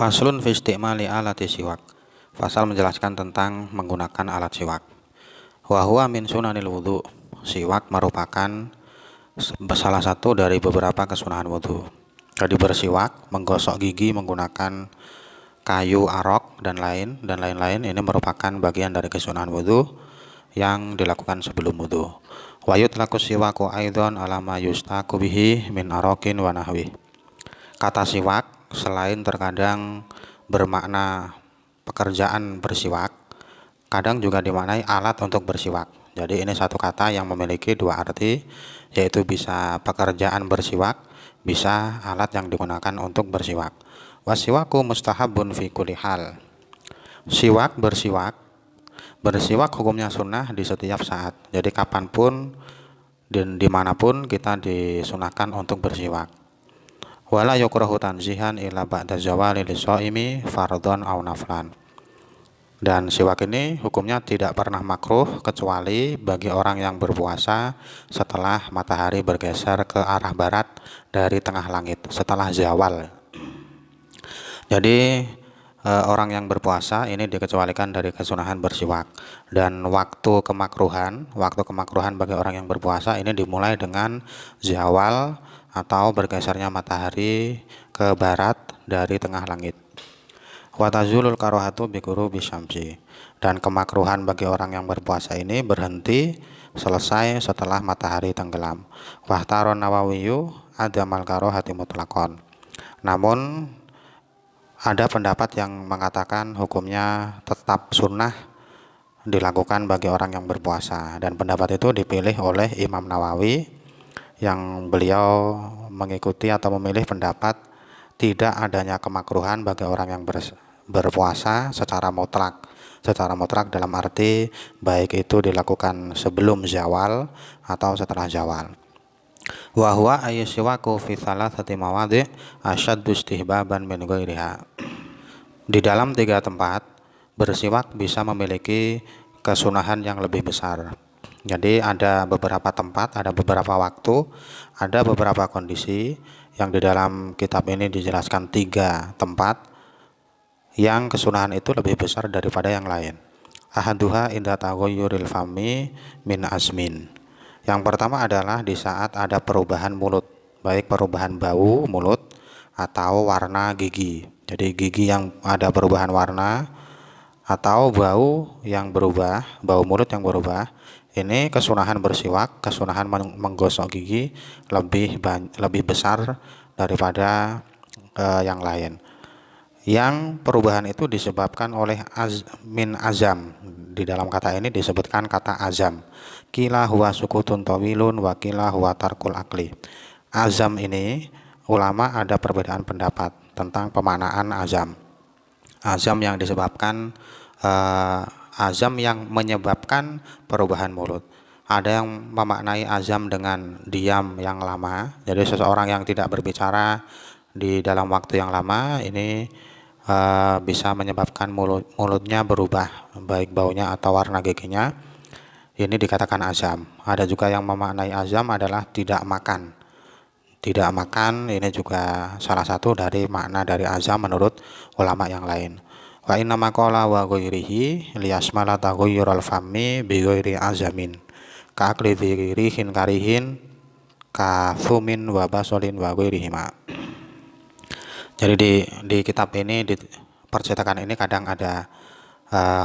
Faslun fi istimali alati siwak. Fasal menjelaskan tentang menggunakan alat siwak. Wa huwa min sunanil wudu. Siwak merupakan salah satu dari beberapa kesunahan wudu. Jadi bersiwak, menggosok gigi menggunakan kayu arok dan lain-lain ini merupakan bagian dari kesunahan wudu yang dilakukan sebelum wudu. Wa yutlaku siwaku aidon alama yustaku bihi min arokin wa nahwi. Kata siwak selain terkadang bermakna pekerjaan bersiwak, kadang juga dimaknai alat untuk bersiwak. Jadi ini satu kata yang memiliki dua arti, yaitu bisa pekerjaan bersiwak, bisa alat yang digunakan untuk bersiwak. Wasiwaku mustahabun fi kulli hal. Bersiwak hukumnya sunnah di setiap saat. Jadi kapanpun dan dimanapun kita disunahkan untuk bersiwak. Wala yukrahu tanzihan ila ba'da zawali lishaimi fardhon aw naflan. Dan siwak ini hukumnya tidak pernah makruh kecuali bagi orang yang berpuasa setelah matahari bergeser ke arah barat dari tengah langit, setelah zawal. Jadi orang yang berpuasa ini dikecualikan dari kesunahan bersiwak. Dan waktu kemakruhan bagi orang yang berpuasa ini dimulai dengan zawal atau bergesernya matahari ke barat dari tengah langit. Wa tazulul karohatu bi ghurubi syamsi. Dan kemakruhan bagi orang yang berpuasa ini berhenti selesai setelah matahari tenggelam. Wahtaron Nawawiyu adamal karohati mutlaqon. Namun ada pendapat yang mengatakan hukumnya tetap sunnah dilakukan bagi orang yang berpuasa, dan pendapat itu dipilih oleh Imam Nawawi yang beliau mengikuti atau memilih pendapat tidak adanya kemakruhan bagi orang yang berpuasa secara mutlak dalam arti baik itu dilakukan sebelum zawal atau setelah zawal. Wa huwa ayyushiwaku fi thalathati mawadhi asyaddu istihbaban min ghairiha. Di dalam 3 tempat bersiwak bisa memiliki kesunahan yang lebih besar. Jadi ada beberapa tempat, ada beberapa waktu, ada beberapa kondisi yang di dalam kitab ini dijelaskan 3 tempat yang kesunahan itu lebih besar daripada yang lain. Ahaduha inda taghayyuril fami min azmin. Yang pertama adalah di saat ada perubahan mulut, baik perubahan bau mulut atau warna gigi. Jadi gigi yang ada perubahan warna atau bau yang berubah, bau mulut yang berubah, ini kesunahan bersiwak, kesunahan menggosok gigi lebih besar daripada yang lain. Yang perubahan itu disebabkan oleh min azam. Di dalam kata ini disebutkan kata azam. Kila huwa sukutun tawilun wa kila huwa tarkul akli. Azam ini ulama ada perbedaan pendapat tentang pemaknaan azam. Azam yang disebabkan azam yang menyebabkan perubahan mulut. Ada yang memaknai azam dengan diam yang lama. Jadi seseorang yang tidak berbicara di dalam waktu yang lama ini bisa menyebabkan mulutnya berubah, baik baunya atau warna giginya. Ini dikatakan azam. Ada juga yang memaknai azam adalah tidak makan. Tidak makan ini juga salah satu dari makna dari azam menurut ulama yang lain. Wa inna maqala wa ghairihi liyasmala taghayyural fami bi ghairi azamin ka akli rihin karihin ka thumin wa basolin wa ghairihima. Jadi di kitab ini, di percetakan ini kadang ada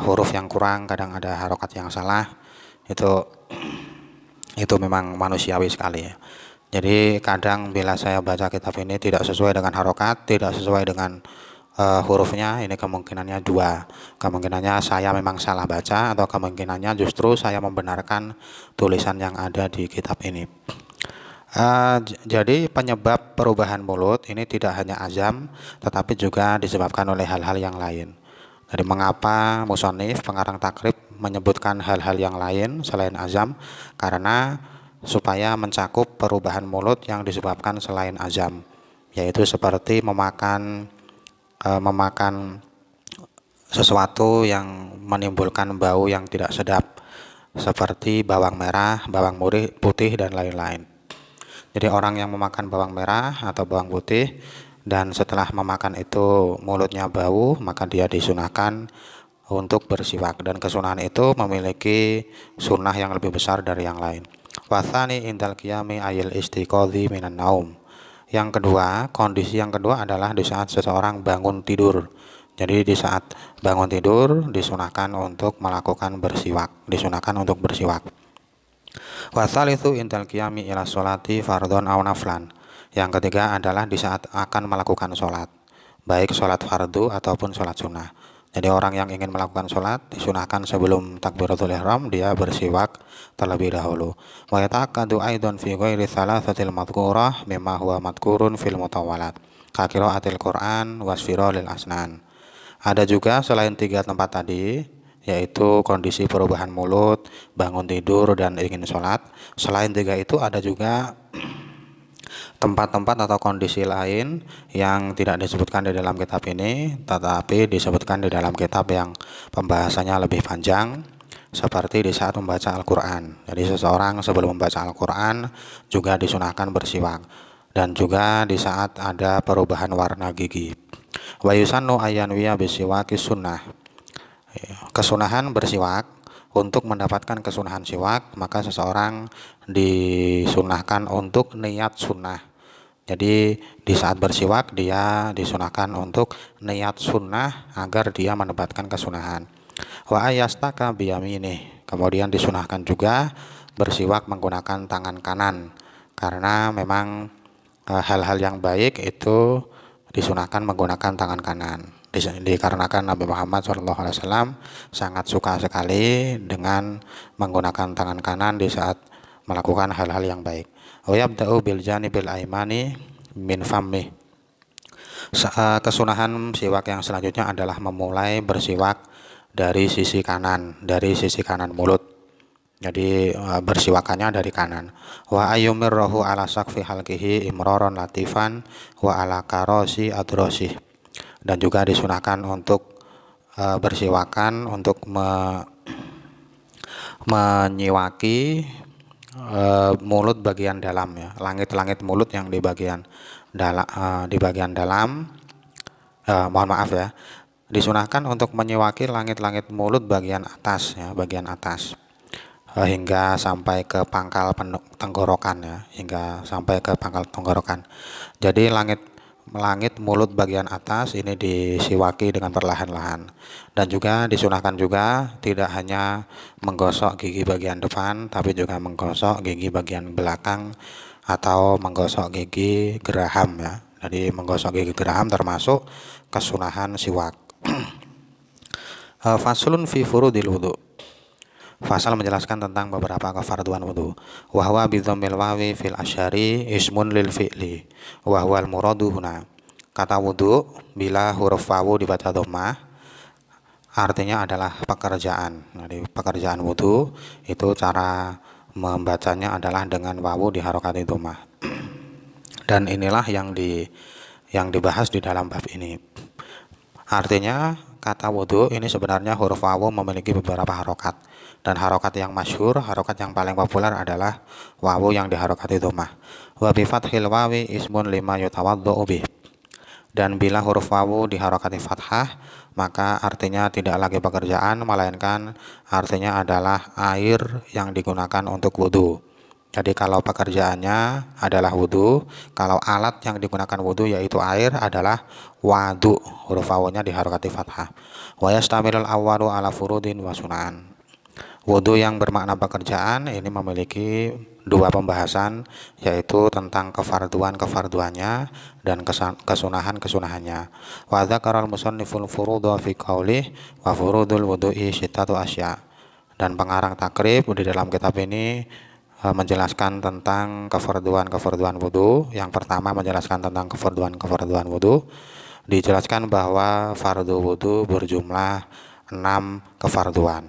huruf yang kurang, kadang ada harokat yang salah. Itu memang manusiawi sekali ya. Jadi kadang bila saya baca kitab ini tidak sesuai dengan harokat, tidak sesuai dengan hurufnya, ini kemungkinannya 2. Kemungkinannya saya memang salah baca, atau kemungkinannya justru saya membenarkan tulisan yang ada di kitab ini. Jadi penyebab perubahan mulut ini tidak hanya azam, tetapi juga disebabkan oleh hal-hal yang lain. Jadi mengapa musannif pengarang takrib menyebutkan hal-hal yang lain selain azam? Karena supaya mencakup perubahan mulut yang disebabkan selain azam, yaitu seperti memakan sesuatu yang menimbulkan bau yang tidak sedap, seperti bawang merah, bawang putih dan lain-lain. Jadi orang yang memakan bawang merah atau bawang putih dan setelah memakan itu mulutnya bau, maka dia disunahkan untuk bersiwak, dan kesunahan itu memiliki sunnah yang lebih besar dari yang lain. Wathani indal qiyami ayil istiqodhi minan naum. Yang kedua, kondisi yang kedua adalah di saat seseorang bangun tidur. Jadi di saat bangun tidur disunahkan untuk melakukan bersiwak, disunahkan untuk bersiwak. Wathalithu indal qiyami ila sholati fardhon aw naflan. Yang ketiga adalah di saat akan melakukan sholat, baik sholat fardu ataupun sholat sunnah. Jadi orang yang ingin melakukan sholat disunahkan sebelum takbiratul ihram dia bersiwak terlebih dahulu. Wa yata'akkadu aidan fi ghairi thalathatil madhkurah mimma huwa madhkurun fil mutawwalat ka qiraatil Qur'an wasfiralil asnan. Ada juga selain 3 tempat tadi, yaitu kondisi perubahan mulut, bangun tidur, dan ingin sholat. Selain 3 itu ada juga tempat-tempat atau kondisi lain yang tidak disebutkan di dalam kitab ini, tetapi disebutkan di dalam kitab yang pembahasannya lebih panjang, seperti di saat membaca Al-Quran. Jadi seseorang sebelum membaca Al-Quran juga disunahkan bersiwak, dan juga di saat ada perubahan warna gigi. Wa yusannu ayyanwiya bisiwaki sunnah. Kesunahan bersiwak, untuk mendapatkan kesunahan siwak maka seseorang disunahkan untuk niat sunnah. Jadi di saat bersiwak dia disunahkan untuk niat sunnah agar dia mendapatkan kesunahan. Wa ayastaka biyaminih. Kemudian disunahkan juga bersiwak menggunakan tangan kanan, karena memang hal-hal yang baik itu disunahkan menggunakan tangan kanan. Dikarenakan Nabi Muhammad SAW sangat suka sekali dengan menggunakan tangan kanan di saat melakukan hal-hal yang baik. Wa yabda'u bil janibil aimani min fammi. Kesunahan siwak yang selanjutnya adalah memulai bersiwak dari sisi kanan mulut. Jadi bersiwakannya dari kanan. Wa ayyumirrahu ala saqfi halqihi imroron latifan wa ala karosi adrosi. Dan juga disunahkan untuk bersiwakan untuk menyiwaki mulut bagian dalam, ya, langit-langit mulut yang di bagian dalam, mohon maaf ya, disunahkan untuk menyiwaki langit-langit mulut bagian atas, ya, bagian atas, hingga sampai ke pangkal tenggorokan, ya, hingga sampai ke pangkal tenggorokan. Jadi langit mulut bagian atas ini disiwaki dengan perlahan-lahan. Dan juga disunahkan juga tidak hanya menggosok gigi bagian depan, tapi juga menggosok gigi bagian belakang atau menggosok gigi geraham, ya. Jadi menggosok gigi geraham termasuk kesunahan siwak. Faslun fi furudil wudu. Fasal menjelaskan tentang beberapa kefarduan wudu. Wa huwa bi dhammil wawi fil asyari ismun lil fi'li wa huwal muradu huna. Kata wudu bila huruf wawu dibaca dhammah artinya adalah pekerjaan. Jadi pekerjaan wudu itu cara membacanya adalah dengan wawu diharokati dhammah. Dan inilah yang dibahas di dalam bab ini. Artinya kata wudu ini sebenarnya huruf wawu memiliki beberapa harokat, dan harokat yang masyhur, harokat yang paling populer adalah wawu yang diharokati dhammah. Wa bi fathil wawi ismun lima yutawaddu bih. Dan bila huruf wawu diharokati fathah maka artinya tidak lagi pekerjaan, melainkan artinya adalah air yang digunakan untuk wudu. Jadi kalau pekerjaannya adalah wudu, kalau alat yang digunakan wudu yaitu air adalah wadu, huruf wawunya diharokati fathah. Wa yastamilul awwalu ala furudin wa sunan. Wudu yang bermakna pekerjaan ini memiliki 2 pembahasan, yaitu tentang kefarduannya dan kesunahannya. Wa dzakaral musanniful furudha fi qaulih wa furudul wudu'i sittatu asya. Dan pengarang takrib di dalam kitab ini menjelaskan tentang kefarduan wudu. Yang pertama menjelaskan tentang kefarduan wudu. Dijelaskan bahwa fardu wudu berjumlah 6 kefarduan.